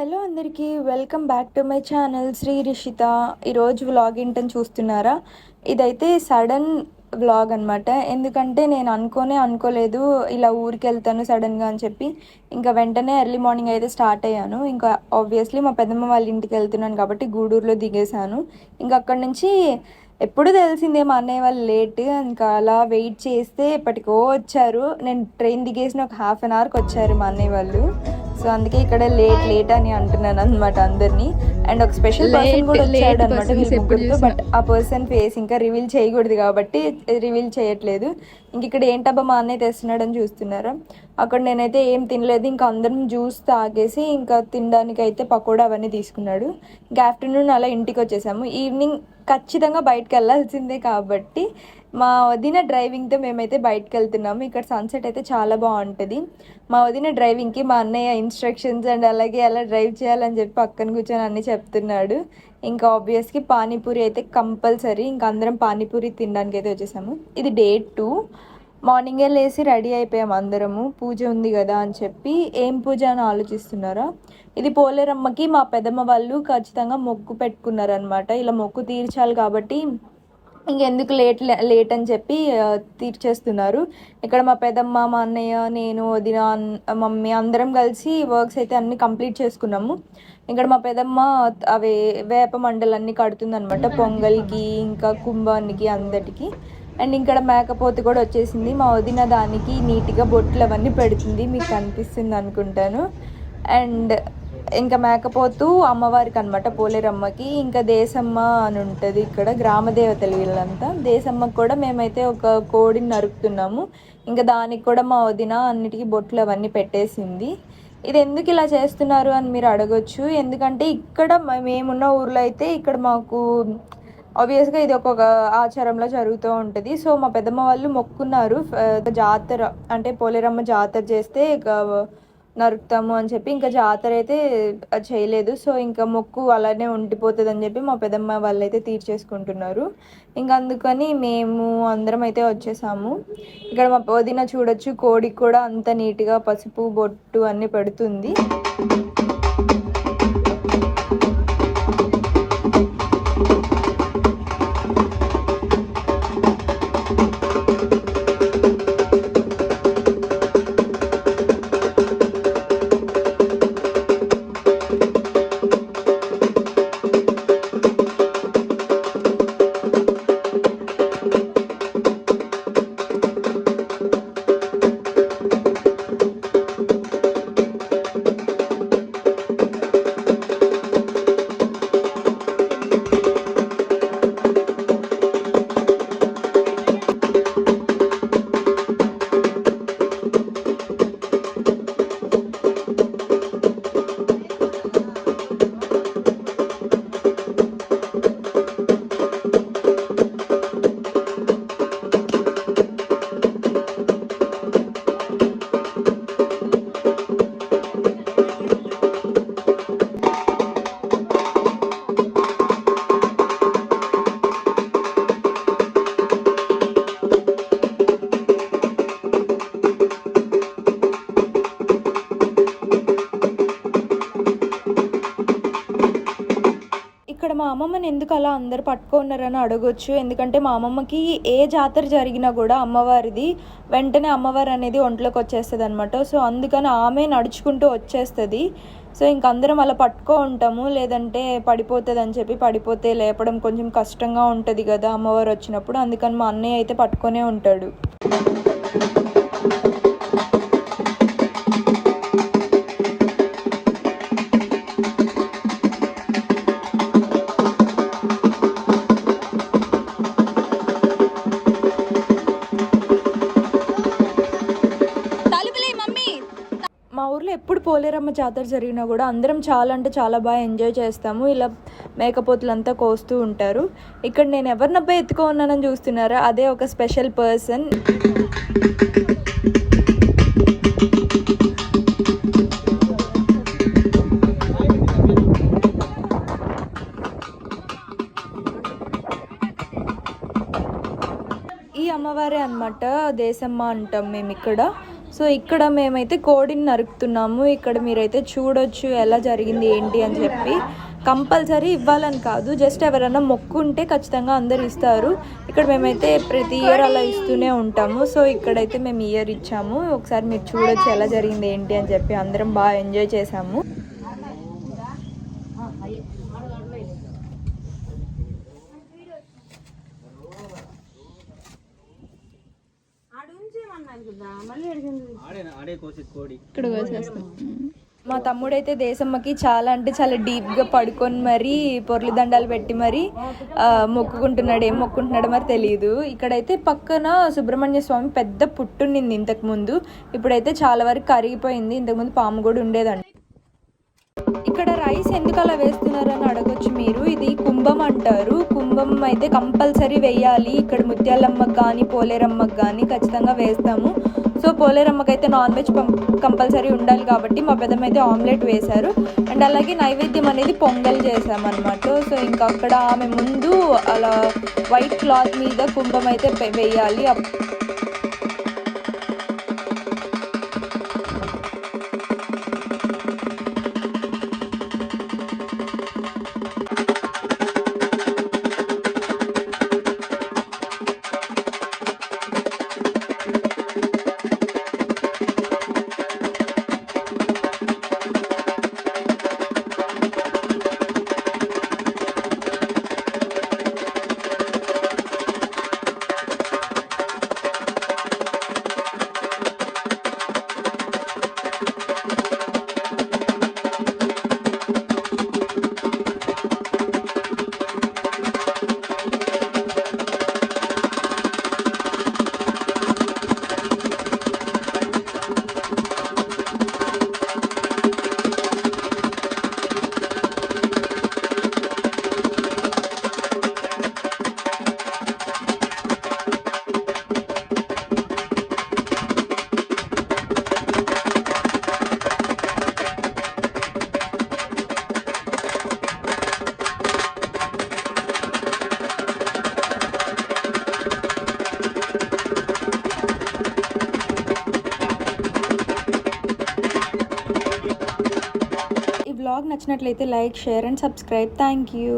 Hello అందరికీ welcome back to my channel Shri Rishitha. ఈరోజు vlog ఏంటని చూస్తున్నారా? ఇదైతే సడన్ వ్లాగ్ అనమాట. ఎందుకంటే నేను అనుకోలేదు ఇలా ఊరికి వెళ్తాను సడన్గా అని చెప్పి. ఇంకా వెంటనే ఎర్లీ మార్నింగ్ అయితే స్టార్ట్ అయ్యాను. ఇంకా ఆబ్వియస్లీ మా పెద్దమ్మ వాళ్ళ ఇంటికి వెళ్తున్నాను కాబట్టి గూడూరులో దిగేశాను. ఇంకా అక్కడి నుంచి ఎప్పుడు తెలిసిందే మా అన్నయ్య వాళ్ళు లేట్. ఇంకా అలా వెయిట్ చేస్తే ఎప్పటికో వచ్చారు. నేను ట్రైన్ దిగేసిన ఒక హాఫ్ అన్ అవర్కి వచ్చారు మా అన్నయ్య వాళ్ళు. సో అందుకే ఇక్కడ లేట్ అని అంటున్నాను అనమాట అందరినీ. అండ్ ఒక స్పెషల్ పర్సన్ కూడా వచ్చాడు అనమాట వీళ్ళ ముగ్గురితో. బట్ ఆ పర్సన్ ఫేస్ ఇంకా రివీల్ చేయకూడదు కాబట్టి రివీల్ చేయట్లేదు. ఇంక ఇక్కడ ఏంటబ్బా మా అన్నయ్య తెస్తున్నాడని చూస్తున్నారా? అక్కడ నేనైతే ఏం తినలేదు. ఇంకా అందరం జ్యూస్ తాగేసి ఇంకా తినడానికి అయితే పకోడా అవన్నీ తీసుకున్నాడు. ఇంకా ఆఫ్టర్నూన్ అలా ఇంటికి వచ్చేసాము. ఈవినింగ్ ఖచ్చితంగా బయటకు వెళ్ళాల్సిందే కాబట్టి మా వదిన డ్రైవింగ్తో మేమైతే బయటకు వెళ్తున్నాము. ఇక్కడ సన్సెట్ అయితే చాలా బాగుంటుంది. మా వదిన డ్రైవింగ్కి మా అన్నయ్య ఇన్స్ట్రక్షన్స్ అండ్ అలాగే అలా డ్రైవ్ చేయాలని చెప్పి పక్కన కూర్చొని అన్నీ చెప్తున్నాడు. ఇంకా ఆబ్వియస్గా పానీపూరి అయితే కంపల్సరీ. ఇంకా అందరం పానీపూరి తినడానికి అయితే వచ్చేసాము. ఇది డే 2. మార్నింగే లేచి రెడీ అయిపోయాము అందరము. పూజ ఉంది కదా అని చెప్పి. ఏం పూజ అని ఆలోచిస్తున్నారా? ఇది పోలేరమ్మకి మా పెద్దమ్మ వాళ్ళు ఖచ్చితంగా మొక్కు పెట్టుకున్నారనమాట. ఇలా మొక్కు తీర్చాలి కాబట్టి ఇంకెందుకు లేట్ అని చెప్పి తీర్చేస్తున్నారు. ఇక్కడ మా పెద్దమ్మ, మా అన్నయ్య, నేను, వదిన, మమ్మీ అందరం కలిసి వర్క్స్ అయితే అన్నీ కంప్లీట్ చేసుకున్నాము. ఇక్కడ మా పెద్దమ్మ అవి వేప మండలన్నీ కడుతుందనమాట పొంగల్కి ఇంకా కుంభానికి అందటికి. అండ్ ఇక్కడ మేకపోతు కూడా వచ్చేసింది. మా వదిన దానికి నీట్గా బొట్లు అవన్నీ పెడుతుంది, మీకు కనిపిస్తుంది అనుకుంటాను. అండ్ ఇంకా మేకపోతు అమ్మవారికి అనమాట, పోలేరమ్మకి. ఇంకా దేశమ్మ అని ఉంటుంది ఇక్కడ, గ్రామదేవతలు వీళ్ళంతా. దేశమ్మకి కూడా మేమైతే ఒక కోడిని నరుకుతున్నాము. ఇంకా దానికి కూడా మా వదిన అన్నిటికీ బొట్లు అవన్నీ పెట్టేసింది. ఇది ఎందుకు ఇలా చేస్తున్నారు అని మీరు అడగొచ్చు. ఎందుకంటే ఇక్కడ మేమున్న ఊర్లో అయితే ఇక్కడ మాకు ఆబ్వియస్గా ఇది ఒక ఆచారంలో జరుగుతూ ఉంటుంది. సో మా పెద్దమ్మ వాళ్ళు మొక్కున్నారు, జాతర అంటే పోలేరమ్మ జాతర చేస్తే నరుకుతాము అని చెప్పి. ఇంకా జాతర అయితే చేయలేదు. సో ఇంకా మొక్కు అలానే ఉండిపోతుంది అని చెప్పి మా పెద్దమ్మ వాళ్ళు అయితే తీర్చేసుకుంటున్నారు. ఇంకా అందుకని మేము అందరం అయితే వచ్చేసాము. ఇక్కడ మా వదిన చూడొచ్చు, కోడికి కూడా అంత నీట్గా పసుపు బొట్టు అన్నీ పెడుతుంది. ఇక్కడ మా అమ్మమ్మని ఎందుకు అలా అందరు పట్టుకున్నారని అడగొచ్చు. ఎందుకంటే మా అమ్మమ్మకి ఏ జాతర జరిగినా కూడా అమ్మవారిది వెంటనే అమ్మవారు అనేది ఒంట్లోకి వచ్చేస్తుంది అనమాట. సో అందుకని ఆమె నడుచుకుంటూ వచ్చేస్తుంది. సో ఇంక అందరం అలా పట్టుకో ఉంటాము, లేదంటే పడిపోతుంది అని చెప్పి. పడిపోతే లేపడం కొంచెం కష్టంగా ఉంటుంది కదా అమ్మవారు వచ్చినప్పుడు. అందుకని మా అన్నయ్య అయితే పట్టుకొనే ఉంటాడు. మా ఊర్లో ఎప్పుడు పోలేరమ్మ జాతర జరిగినా కూడా అందరం చాలా అంటే చాలా బాగా ఎంజాయ్ చేస్తాము. ఇలా మేకపోతులంతా కోస్తూ ఉంటారు. ఇక్కడ నేను ఎవరినబ్బా ఎత్తుకో ఉన్నానని చూస్తున్నారా? అదే ఒక స్పెషల్ పర్సన్. ఈ అమ్మవారే అనమాట, దేశమ్మ అంటాం మేము ఇక్కడ. సో ఇక్కడ మేమైతే కోడిని నరుకుతున్నాము. ఇక్కడ మీరైతే చూడొచ్చు ఎలా జరిగింది ఏంటి అని చెప్పి. కంపల్సరీ ఇవ్వాలని కాదు, జస్ట్ ఎవరైనా మొక్కు ఉంటే ఖచ్చితంగా అందరు ఇస్తారు. ఇక్కడ మేమైతే ప్రతి ఇయర్ అలా ఇస్తూనే ఉంటాము. సో ఇక్కడైతే మేము ఇయర్ ఇచ్చాము. ఒకసారి మీరు చూడొచ్చు ఎలా జరిగింది ఏంటి అని చెప్పి. అందరం బాగా ఎంజాయ్ చేసాము. ఇక్కడ కోసేస్తాం. మా తమ్ముడైతే దేశమ్మకి చాలా అంటే చాలా డీప్గా పడుకొని మరీ పొర్లి దండాలు పెట్టి మరీ మొక్కుకుంటున్నాడు. ఏం మొక్కుంటున్నాడో మరి తెలియదు. ఇక్కడైతే పక్కన సుబ్రహ్మణ్య స్వామి పెద్ద పుట్టుండింది ఇంతకుముందు. ఇప్పుడైతే చాలా వరకు కరిగిపోయింది. ఇంతకుముందు పాము కూడా ఉండేదండి. ఇక్కడ రైస్ ఎందుకు అలా వేస్తున్నారని అడగొచ్చు మీరు. ఇది కుంభం అంటారు. కుంభం అయితే కంపల్సరీ వేయాలి. ఇక్కడ ముత్యాలమ్మకి కానీ పోలేరమ్మకి కానీ ఖచ్చితంగా వేస్తాము. సో పోలేరమ్మకి అయితే నాన్ వెజ్ కంపల్సరీ ఉండాలి కాబట్టి మా పెద్దమ్మ అయితే ఆమ్లెట్ వేశారు. అండ్ అలాగే నైవేద్యం అనేది పొంగల్ చేసామన్నమాట. సో ఇంకా అక్కడ ఆమె ముందు అలా వైట్ క్లాత్ మీద కుంభం అయితే వేయాలి. వ్లాగ్ నచ్చినట్లయితే like, share and subscribe. Thank you.